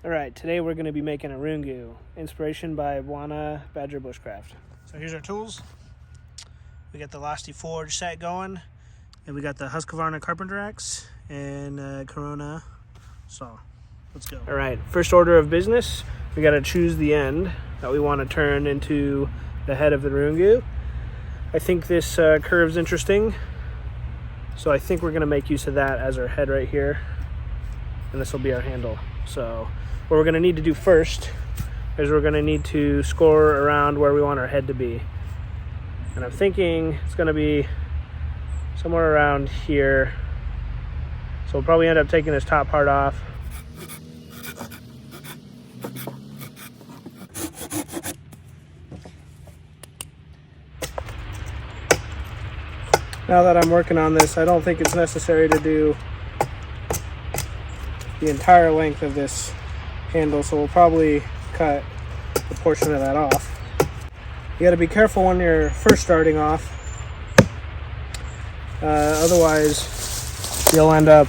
Alright, today we're going to be making a Rungu. Inspiration by Buana Badger Bushcraft. So here's our tools. We got the Losty Forge set going. And we got the Husqvarna Carpenter Axe and Corona saw. Let's go. Alright, first order of business. We got to choose the end that we want to turn into the head of the Rungu. I think this curve's interesting. So I think we're going to make use of that as our head right here. And this will be our handle. So what we're going to need to do first is we're going to need to score around where we want our head to be. And I'm thinking it's going to be somewhere around here. So we'll probably end up taking this top part off. Now that I'm working on this, I don't think it's necessary to do the entire length of this handle, so we'll probably cut a portion of that off. You got to be careful when you're first starting off, otherwise you'll end up,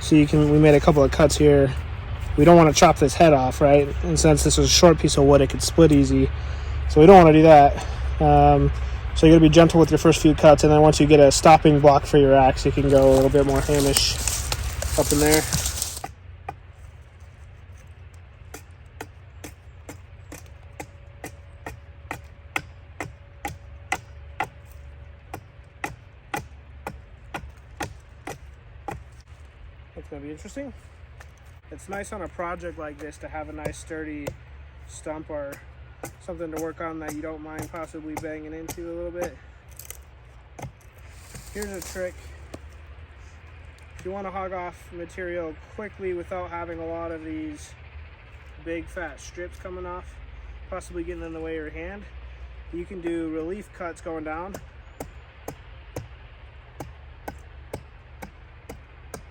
we made a couple of cuts here. We don't want to chop this head off, right? And since this is a short piece of wood, it could split easy, so we don't want to do that. So you got to be gentle with your first few cuts, and then once you get a stopping block for your axe, you can go a little bit more hamish up in there. That's going to be interesting. It's nice on a project like this to have a nice sturdy stump or something to work on that you don't mind possibly banging into a little bit. Here's a trick. If you want to hog off material quickly without having a lot of these big fat strips coming off, possibly getting in the way of your hand, you can do relief cuts going down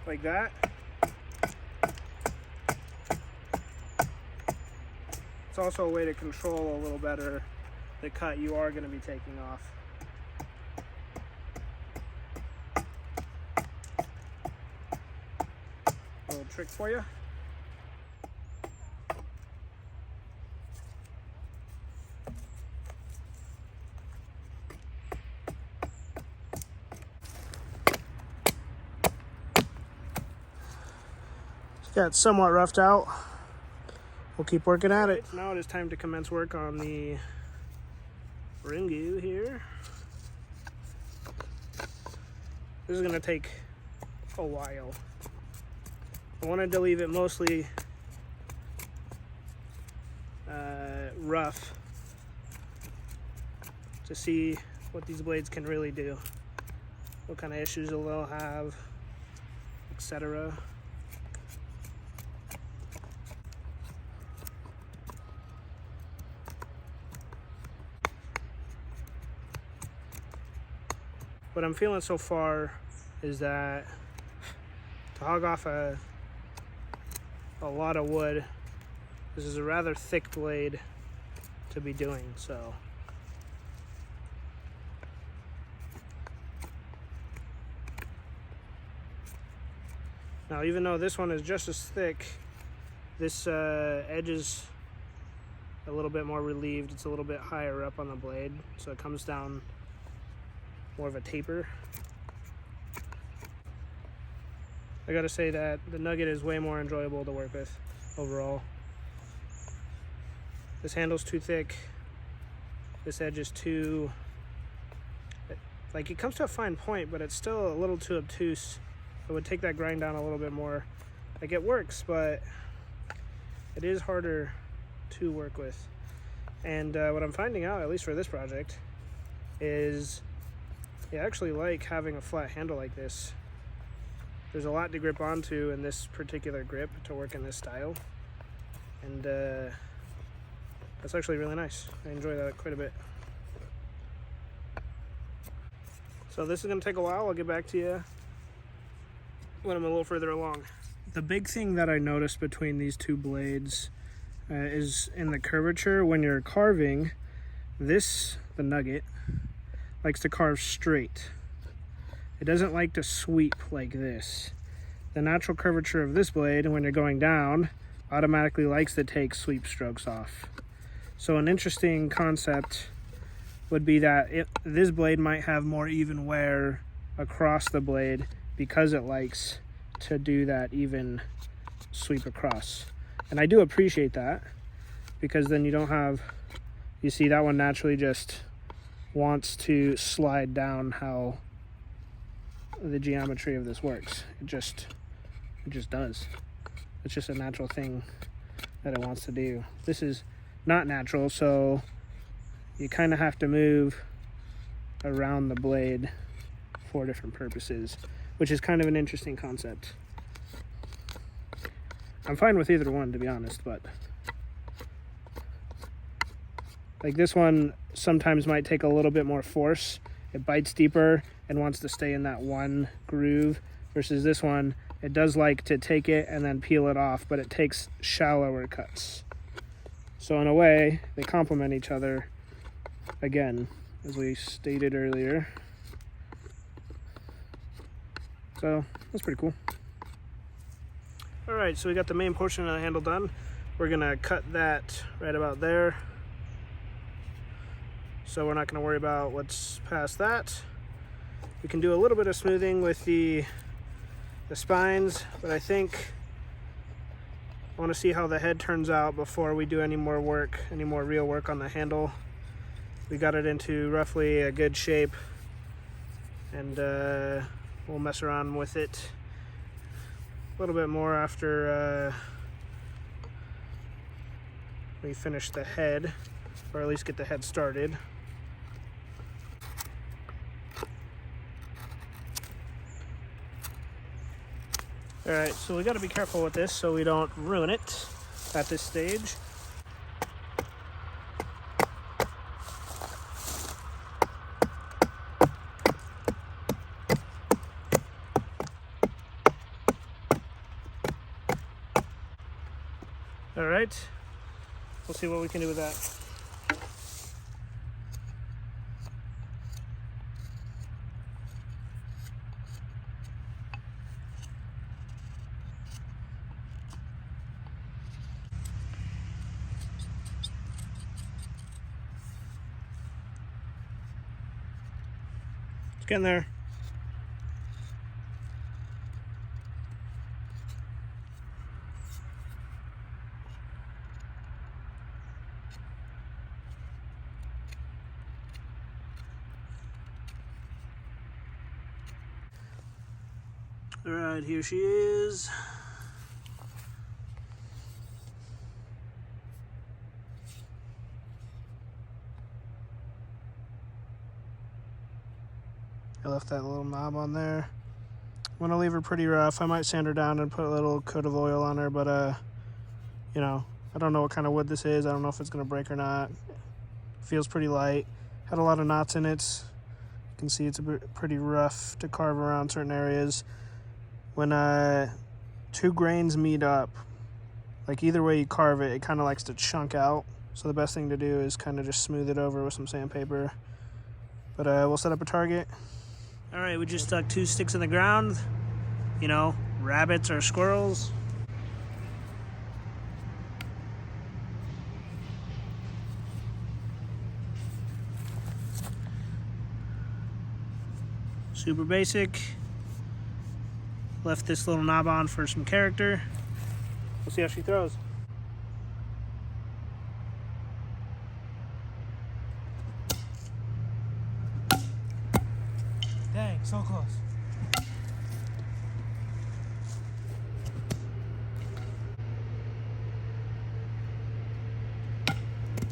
like that. It's also a way to control a little better the cut you are going to be taking off. A little trick for you. It's got somewhat roughed out. We'll keep working at it. Now it is time to commence work on the Rungu here. This is going to take a while. I wanted to leave it mostly rough to see what these blades can really do, what kind of issues they'll have, etc. What I'm feeling so far is that to hog off a lot of wood, this is a rather thick blade to be doing, so. Now, even though this one is just as thick, this edge is a little bit more relieved. It's a little bit higher up on the blade, so it comes down more of a taper. I gotta say that the Nugget is way more enjoyable to work with overall. This handle's too thick. This edge is too, like, it comes to a fine point, but it's still a little too obtuse. It would take that grind down a little bit more. Like, it works, but it is harder to work with. And what I'm finding out, at least for this project, is I actually like having a flat handle like this. There's a lot to grip onto in this particular grip to work in this style, and that's actually really nice. I enjoy that quite a bit. So this is going to take a while. I'll get back to you when I'm a little further along. The big thing that I noticed between these two blades is in the curvature. When you're carving, the Nugget, likes to carve straight. It doesn't like to sweep like this. The natural curvature of this blade when you're going down automatically likes to take sweep strokes off. So an interesting concept would be that this blade might have more even wear across the blade because it likes to do that even sweep across. And I do appreciate that, because then you don't have, you see that one naturally just wants to slide down how the geometry of this works. It just does. It's just a natural thing that it wants to do. This is not natural, so you kind of have to move around the blade for different purposes, which is kind of an interesting concept. I'm fine with either one, to be honest, but like this one sometimes might take a little bit more force. It bites deeper and wants to stay in that one groove, versus this one, it does like to take it and then peel it off, but it takes shallower cuts. So in a way, they complement each other, again, as we stated earlier. So that's pretty cool. All right, so we got the main portion of the handle done. We're gonna cut that right about there. So we're not gonna worry about what's past that. We can do a little bit of smoothing with the spines, but I think I want to see how the head turns out before we do any more work, any more real work on the handle. We got it into roughly a good shape, and we'll mess around with it a little bit more after we finish the head, or at least get the head started. All right, so we got to be careful with this so we don't ruin it at this stage. All right, we'll see what we can do with that. It's getting there. All right, here she is. I left that little knob on there. I'm gonna leave her pretty rough. I might sand her down and put a little coat of oil on her, but you know, I don't know what kind of wood this is. I don't know if it's gonna break or not. Feels pretty light. Had a lot of knots in it. You can see it's pretty rough to carve around certain areas. When two grains meet up, like either way you carve it, it kind of likes to chunk out. So the best thing to do is kind of just smooth it over with some sandpaper. But we'll set up a target. All right, we just stuck 2 sticks in the ground. You know, rabbits or squirrels. Super basic. Left this little knob on for some character. We'll see how she throws. Dang, so close.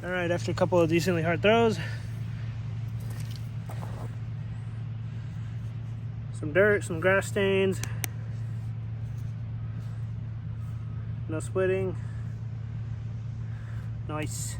All right, after a couple of decently hard throws, some dirt, some grass stains, no splitting. Nice.